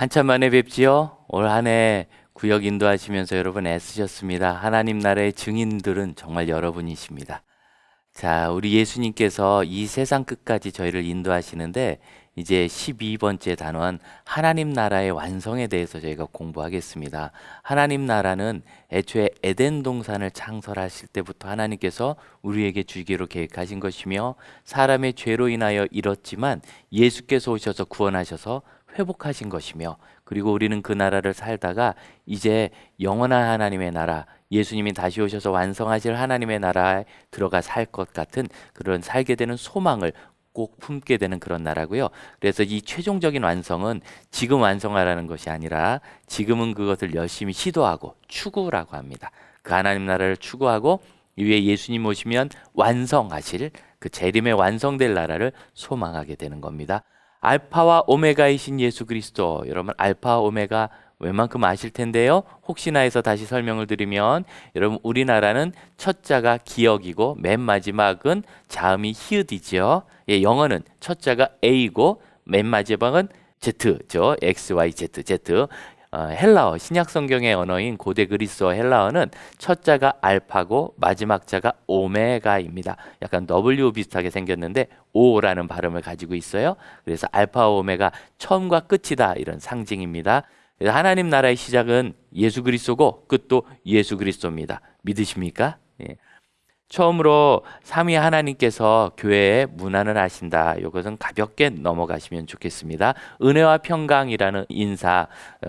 한참 만에 뵙지요? 올 한 해 구역 인도하시면서 여러분 애쓰셨습니다. 하나님 나라의 증인들은 정말 여러분이십니다. 자, 우리 예수님께서 이 세상 끝까지 저희를 인도하시는데 이제 12번째 단원 하나님 나라의 완성에 대해서 저희가 공부하겠습니다. 하나님 나라는 애초에 에덴 동산을 창설하실 때부터 하나님께서 우리에게 주기로 계획하신 것이며 사람의 죄로 인하여 잃었지만 예수께서 오셔서 구원하셔서 회복하신 것이며 그리고 우리는 그 나라를 살다가 이제 영원한 하나님의 나라 예수님이 다시 오셔서 완성하실 하나님의 나라에 들어가 살 것 같은 그런 살게 되는 소망을 꼭 품게 되는 그런 나라고요. 그래서 이 최종적인 완성은 지금 완성하라는 것이 아니라 지금은 그것을 열심히 시도하고 추구라고 합니다. 그 하나님 나라를 추구하고 이후에 예수님 오시면 완성하실 그 재림의 완성될 나라를 소망하게 되는 겁니다. 알파와 오메가이신 예수 그리스도, 여러분 알파 오메가 웬만큼 아실 텐데요. 혹시나 해서 다시 설명을 드리면 여러분 우리나라는 첫 자가 기역이고 맨 마지막은 자음이 히읗이죠. 예, 영어는 첫 자가 A고 맨 마지막은 Z죠. X, Y, Z, Z. 헬라어, 신약 성경의 언어인 고대 그리스어 헬라어는 첫 자가 알파고 마지막 자가 오메가입니다. 약간 W 비슷하게 생겼는데 O라는 발음을 가지고 있어요. 그래서 알파 오메가 처음과 끝이다 이런 상징입니다. 그래서 하나님 나라의 시작은 예수 그리스도고 끝도 예수 그리스도입니다. 믿으십니까? 예. 처음으로 삼위 하나님께서 교회에 문안을 하신다. 이것은 가볍게 넘어가시면 좋겠습니다. 은혜와 평강이라는 인사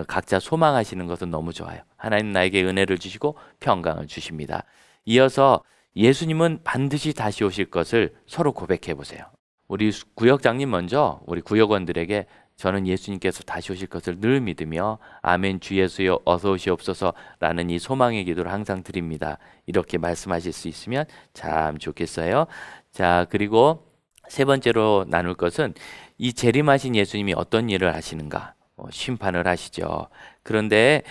각자 소망하시는 것은 너무 좋아요. 하나님 나에게 은혜를 주시고 평강을 주십니다. 이어서 예수님은 반드시 다시 오실 것을 서로 고백해 보세요. 우리 구역장님 먼저 우리 구역원들에게 저는 예수님께서 다시 오실 것을 늘 믿으며 아멘 주 예수여 어서 오시옵소서라는 이 소망의 기도를 항상 드립니다. 이렇게 말씀하실 수 있으면 참 좋겠어요. 자, 그리고 세 번째로 나눌 것은 이 재림하신 예수님이 어떤 일을 하시는가? 심판을 하시죠. 그런데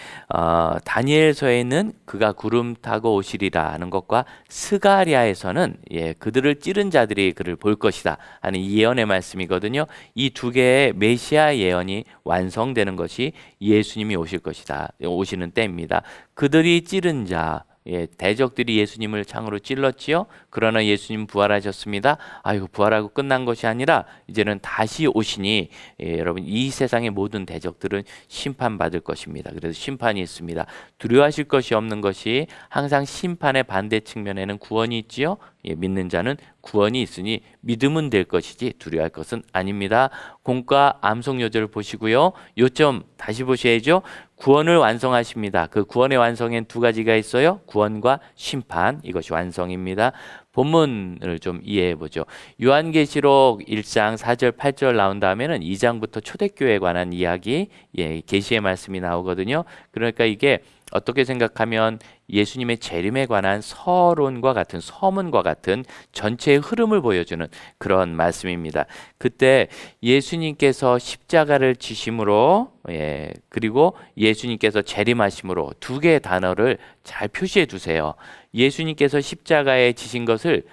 다니엘서에는 그가 구름 타고 오시리라 하는 것과 스가랴에서는 그들을 찌른 자들이 그를 볼 것이다 하는 이 예언의 말씀이거든요. 이 두 개의 메시아 예언이 완성되는 것이 예수님이 오실 것이다. 오시는 때입니다. 그들이 찌른 자 대적들이 예수님을 창으로 찔렀지요. 그러나 예수님 부활하셨습니다. 아이고 부활하고 끝난 것이 아니라 이제는 다시 오시니 여러분 이 세상의 모든 대적들은 심판받을 것입니다. 그래서 심판이 있습니다. 두려워하실 것이 없는 것이 항상 심판의 반대 측면에는 구원이 있지요. 믿는 자는 구원이 있으니 믿으면 될 것이지 두려워할 것은 아닙니다. 공과 암송 요절을 보시고요. 요점 다시 보셔야죠. 구원을 완성하십니다. 그 구원의 완성엔 두 가지가 있어요. 구원과 심판, 이것이 완성입니다. 본문을 좀 이해해 보죠. 요한계시록 1장 4절 8절 나온 다음에는 2장부터 초대교회에 관한 이야기, 계시의 말씀이 나오거든요. 그러니까 이게 어떻게 생각하면 예수님의 재림에 관한 서론과 같은 서문과 같은 전체의 흐름을 보여주는 그런 말씀입니다. 그때 예수님께서 십자가를 지심으로 그리고 예수님께서 재림하심으로 두 개의 단어를 잘 표시해 두세요. 예수님께서 십자가에 지신 것을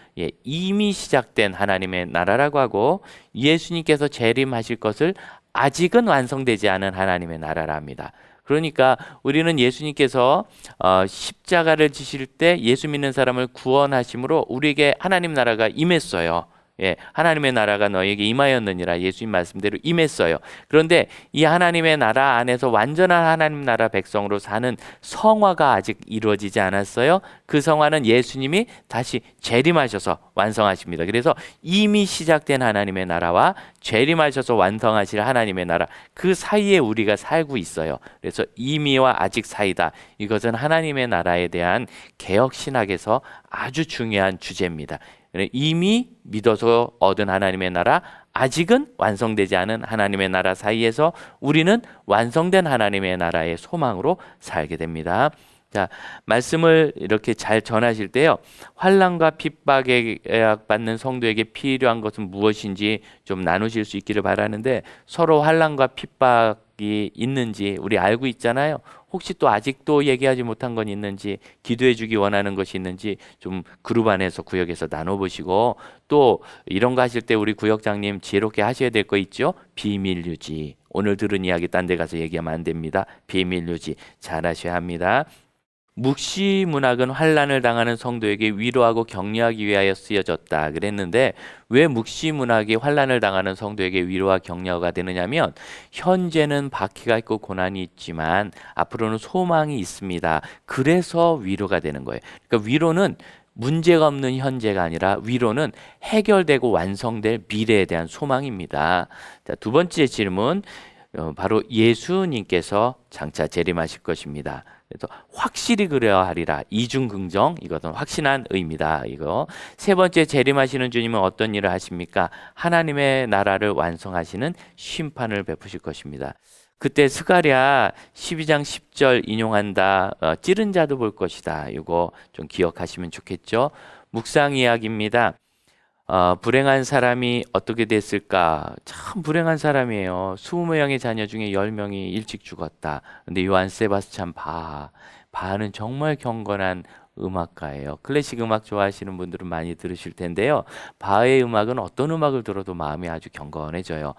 이미 시작된 하나님의 나라라고 하고 예수님께서 재림하실 것을 아직은 완성되지 않은 하나님의 나라라 합니다. 그러니까 우리는 예수님께서 십자가를 지실 때 예수 믿는 사람을 구원하심으로 우리에게 하나님 나라가 임했어요. 하나님의 나라가 너에게 임하였느니라 예수님 말씀대로 임했어요. 그런데 이 하나님의 나라 안에서 완전한 하나님 나라 백성으로 사는 성화가 아직 이루어지지 않았어요. 그 성화는 예수님이 다시 재림하셔서 완성하십니다. 그래서 이미 시작된 하나님의 나라와 재림하셔서 완성하실 하나님의 나라 그 사이에 우리가 살고 있어요. 그래서 이미와 아직 사이다. 이것은 하나님의 나라에 대한 개혁 신학에서 아주 중요한 주제입니다. 이미 믿어서 얻은 하나님의 나라, 아직은 완성되지 않은 하나님의 나라 사이에서 우리는 완성된 하나님의 나라의 소망으로 살게 됩니다. 자, 말씀을 이렇게 잘 전하실 때요. 환난과 핍박에 받는 성도에게 필요한 것은 무엇인지 좀 나누실 수 있기를 바라는데 서로 환난과 핍박 생각이 있는지 우리 알고 있잖아요. 혹시 또 아직도 얘기하지 못한 건 있는지, 기도해 주기 원하는 것이 있는지 좀 그룹 안에서 구역에서 나눠보시고, 또 이런 거 하실 때 우리 구역장님 지혜롭게 하셔야 될 거 있죠? 비밀 유지. 오늘 들은 이야기 딴 데 가서 얘기하면 안 됩니다. 비밀 유지 잘 하셔야 합니다. 묵시 문학은 환난을 당하는 성도에게 위로하고 격려하기 위하여 쓰여졌다 그랬는데, 왜 묵시 문학이 환난을 당하는 성도에게 위로와 격려가 되느냐면, 현재는 박해가 있고 고난이 있지만 앞으로는 소망이 있습니다. 그래서 위로가 되는 거예요. 그러니까 위로는 문제가 없는 현재가 아니라 위로는 해결되고 완성될 미래에 대한 소망입니다. 자, 두 번째 질문, 바로 예수님께서 장차 재림하실 것입니다. 그래서 확실히 그래야 하리라. 이중 긍정, 이것은 확신한 의미다. 이거. 세 번째, 재림하시는 주님은 어떤 일을 하십니까? 하나님의 나라를 완성하시는 심판을 베푸실 것입니다. 그때 스가랴 12장 10절 인용한다. 찌른 자도 볼 것이다. 이거 좀 기억하시면 좋겠죠. 묵상 이야기입니다. 불행한 사람이 어떻게 됐을까? 참 불행한 사람이에요. 20명의 자녀 중에 10명이 일찍 죽었다. 근데 요한 세바스찬 바하는 정말 경건한 음악가예요. 클래식 음악 좋아하시는 분들은 많이 들으실 텐데요. 바하의 음악은 어떤 음악을 들어도 마음이 아주 경건해져요.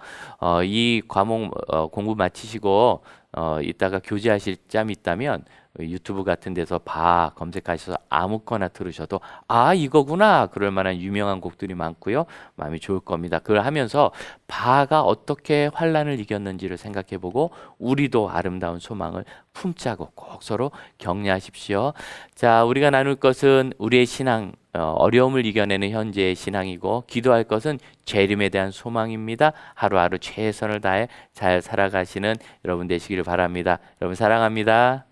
이 과목 공부 마치시고 이따가 교제하실 짬 있다면 유튜브 같은 데서 바 검색하셔서 아무거나 들으셔도 이거구나 그럴 만한 유명한 곡들이 많고요. 마음이 좋을 겁니다. 그걸 하면서 바가 어떻게 환란을 이겼는지를 생각해보고 우리도 아름다운 소망을 품자고 꼭 서로 격려하십시오. 자, 우리가 나눌 것은 우리의 신앙, 어려움을 이겨내는 현재의 신앙이고, 기도할 것은 재림에 대한 소망입니다. 하루하루 최선을 다해 잘 살아가시는 여러분 되시기를 바랍니다. 여러분 사랑합니다.